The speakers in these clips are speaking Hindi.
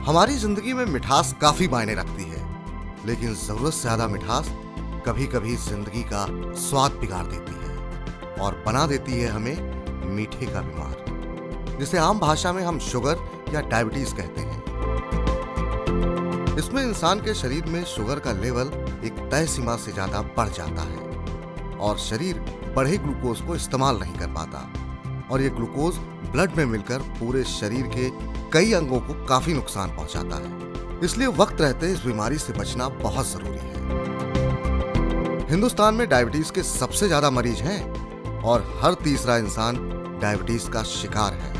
हमारी जिंदगी में मिठास काफी मायने रखती है, लेकिन जरूरत से ज्यादा मिठास कभी कभी जिंदगी का स्वाद बिगाड़ देती है और बना देती है हमें मीठे का बीमार, जिसे आम भाषा में हम शुगर या डायबिटीज कहते हैं। इसमें इंसान के शरीर में शुगर का लेवल एक तय सीमा से ज्यादा बढ़ जाता है और शरीर बढ़े ग्लूकोज को इस्तेमाल नहीं कर पाता और ये ग्लूकोज ब्लड में मिलकर पूरे शरीर के कई अंगों को काफी नुकसान पहुंचाता है। इसलिए वक्त रहते इस बीमारी से बचना बहुत जरूरी है। हिंदुस्तान में डायबिटीज के सबसे ज्यादा मरीज हैं और हर तीसरा इंसान डायबिटीज का शिकार है।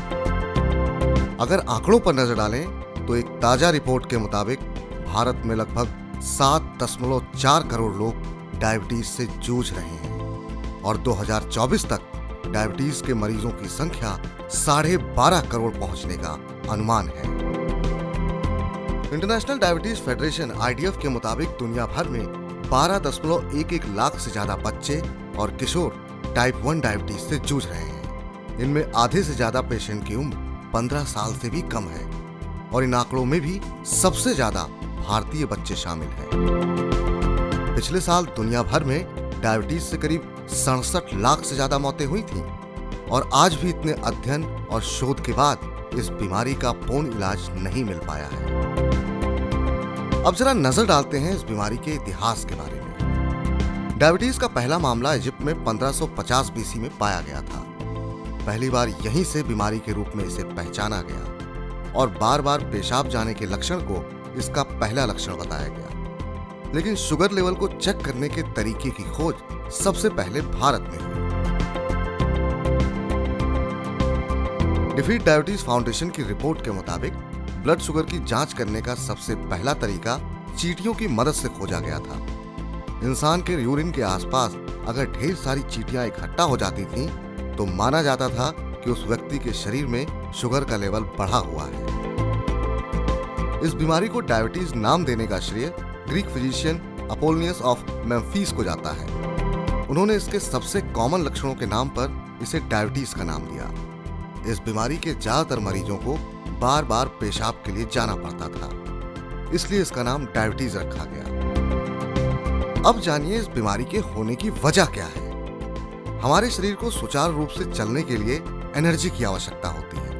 अगर आंकड़ों पर नजर डालें तो एक ताजा रिपोर्ट के मुताबिक भारत में लगभग 7.4 करोड़ लोग डायबिटीज से जूझ रहे हैं और 2024 तक डायबिटीज के मरीजों की संख्या 12.5 करोड़ पहुंचने का अनुमान है। इंटरनेशनल डायबिटीज फेडरेशन (IDF) के मुताबिक दुनिया भर में 12.11 लाख से ज्यादा बच्चे और किशोर टाइप 1 डायबिटीज से जूझ रहे हैं। इनमें आधे से ज्यादा पेशेंट की उम्र 15 साल से भी कम है और इन आंकड़ों में भी सबसे ज्यादा भारतीय बच्चे शामिल हैं। पिछले साल दुनिया भर में डायबिटीज से करीब 67 लाख से ज्यादा मौतें हुई थीं और आज भी इतने अध्ययन और शोध के बाद इस बीमारी का पूर्ण इलाज नहीं मिल पाया है। अब जरा नजर डालते हैं इस बीमारी के इतिहास के बारे में। डायबिटीज का पहला मामला इजिप्ट में 1550 बीसी में पाया गया था। पहली बार यहीं से बीमारी के रूप में इसे पहचाना गया और बार बार पेशाब जाने के लक्षण को इसका पहला लक्षण बताया गया। लेकिन शुगर लेवल को चेक करने के तरीके की खोज सबसे पहले भारत में हुई। डिफीट डायबिटीज फाउंडेशन की रिपोर्ट के मुताबिक ब्लड शुगर की जांच करने का सबसे पहला तरीका चींटियों की मदद से खोजा गया था। इंसान के यूरिन के आसपास अगर ढेर सारी चींटियां इकट्ठा हो जाती थीं, तो माना जाता था कि उस व्यक्ति के शरीर में शुगर का लेवल बढ़ा हुआ है। इस बीमारी को डायबिटीज नाम देने का श्रेय Greek physician Apollonius of Memphis को जाता है। उन्होंने इसके सबसे कॉमन लक्षणों के नाम पर इसे डायबिटीज का नाम दिया। इस बीमारी के ज्यादातर मरीजों को बार बार पेशाब के लिए जाना पड़ता था, इसलिए इसका नाम डायबिटीज रखा गया। अब जानिए इस बीमारी के होने की वजह क्या है। हमारे शरीर को सुचारू रूप से चलने के लिए एनर्जी की आवश्यकता होती है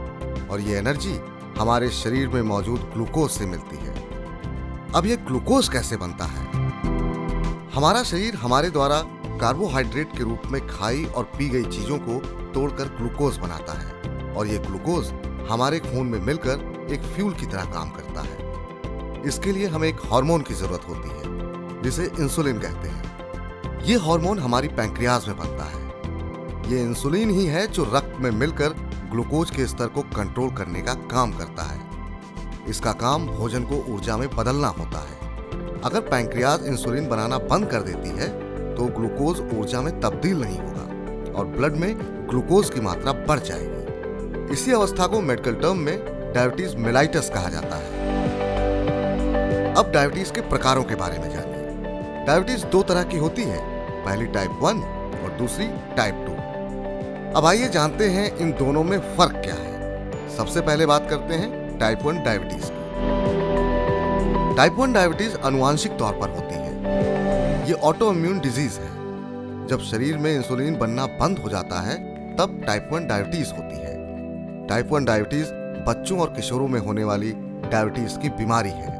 और ये एनर्जी हमारे शरीर में मौजूद ग्लूकोज से मिलती है। अब ये ग्लूकोज कैसे बनता है? हमारा शरीर हमारे द्वारा कार्बोहाइड्रेट के रूप में खाई और पी गई चीजों को तोड़कर ग्लूकोज बनाता है और ये ग्लूकोज हमारे खून में मिलकर एक फ्यूल की तरह काम करता है। इसके लिए हमें एक हार्मोन की जरूरत होती है जिसे इंसुलिन कहते हैं। ये हार्मोन हमारी पैंक्रियाज में बनता है। ये इंसुलिन ही है जो रक्त में मिलकर ग्लूकोज के स्तर को कंट्रोल करने का काम करता है। इसका काम भोजन को ऊर्जा में बदलना होता है। अगर पैंक्रियाज इंसुलिन बनाना बंद कर देती है तो ग्लूकोज ऊर्जा में तब्दील नहीं होगा और ब्लड में ग्लूकोज की मात्रा बढ़ जाएगी। इसी अवस्था को मेडिकल टर्म में डायबिटीज मेलाइटस कहा जाता है। अब डायबिटीज के प्रकारों के बारे में जानिए। डायबिटीज दो तरह की होती है, पहली टाइप 1 और दूसरी टाइप 2। अब आइए जानते हैं इन दोनों में फर्क क्या है। सबसे पहले बात करते हैं टाइप 1 डायबिटीज की। टाइप 1 डायबिटीज आनुवांशिक तौर पर होती है। ये ऑटो इम्यून डिजीज है। जब शरीर में इंसुलिन बनना बंद हो जाता है तब टाइप 1 डायबिटीज होती है। टाइप 1 डायबिटीज बच्चों और किशोरों में होने वाली डायबिटीज की बीमारी है।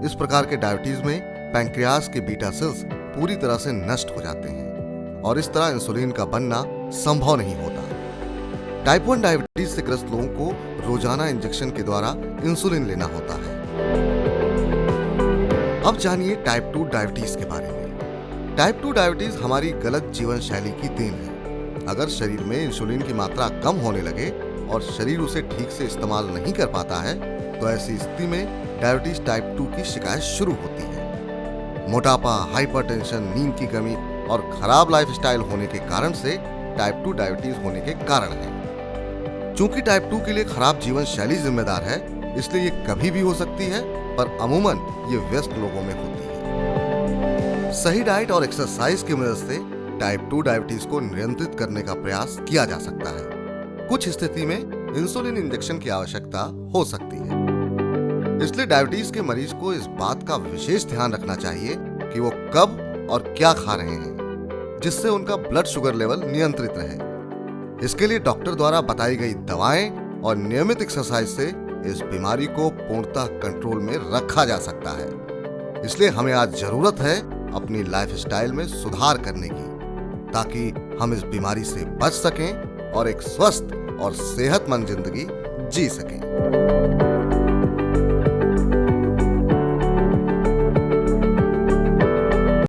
इस प्रकार के डायबिटीज में पैंक्रियाज के बीटा सेल्स पूरी तरह से नष्ट हो जाते हैं और इस तरह इंसुलिन का बनना संभव नहीं होता। टाइप 1 डायबिटीज से ग्रस्त लोगों को रोजाना इंजेक्शन के द्वारा इंसुलिन लेना होता है। अब जानिए टाइप 2 डायबिटीज के बारे में। टाइप 2 डायबिटीज हमारी गलत जीवन शैली की देन है। अगर शरीर में इंसुलिन की मात्रा कम होने लगे और शरीर उसे ठीक से इस्तेमाल नहीं कर पाता है तो ऐसी स्थिति में डायबिटीज टाइप 2 की शिकायत शुरू होती है। मोटापा, हाइपरटेंशन, नींद की कमी और खराब लाइफस्टाइल होने के कारण से टाइप 2 डायबिटीज होने के कारण है। चूंकि टाइप 2 के लिए खराब जीवन शैली जिम्मेदार है, इसलिए ये कभी भी हो सकती है, पर अमूमन ये व्यस्त लोगों में होती है। सही डाइट और एक्सरसाइज की मदद से टाइप 2 डायबिटीज को नियंत्रित करने का प्रयास किया जा सकता है। कुछ स्थिति में इंसुलिन इंजेक्शन की आवश्यकता हो सकती है। इसलिए डायबिटीज के मरीज को इस बात का विशेष ध्यान रखना चाहिए कि वो कब और क्या खा रहे हैं, जिससे उनका ब्लड शुगर लेवल नियंत्रित रहे। इसके लिए डॉक्टर द्वारा बताई गई दवाएं और नियमित एक्सरसाइज से इस बीमारी को पूर्णतः कंट्रोल में रखा जा सकता है। इसलिए हमें आज जरूरत है अपनी लाइफस्टाइल में सुधार करने की, ताकि हम इस बीमारी से बच सकें और एक स्वस्थ और सेहतमंद जिंदगी जी सकें।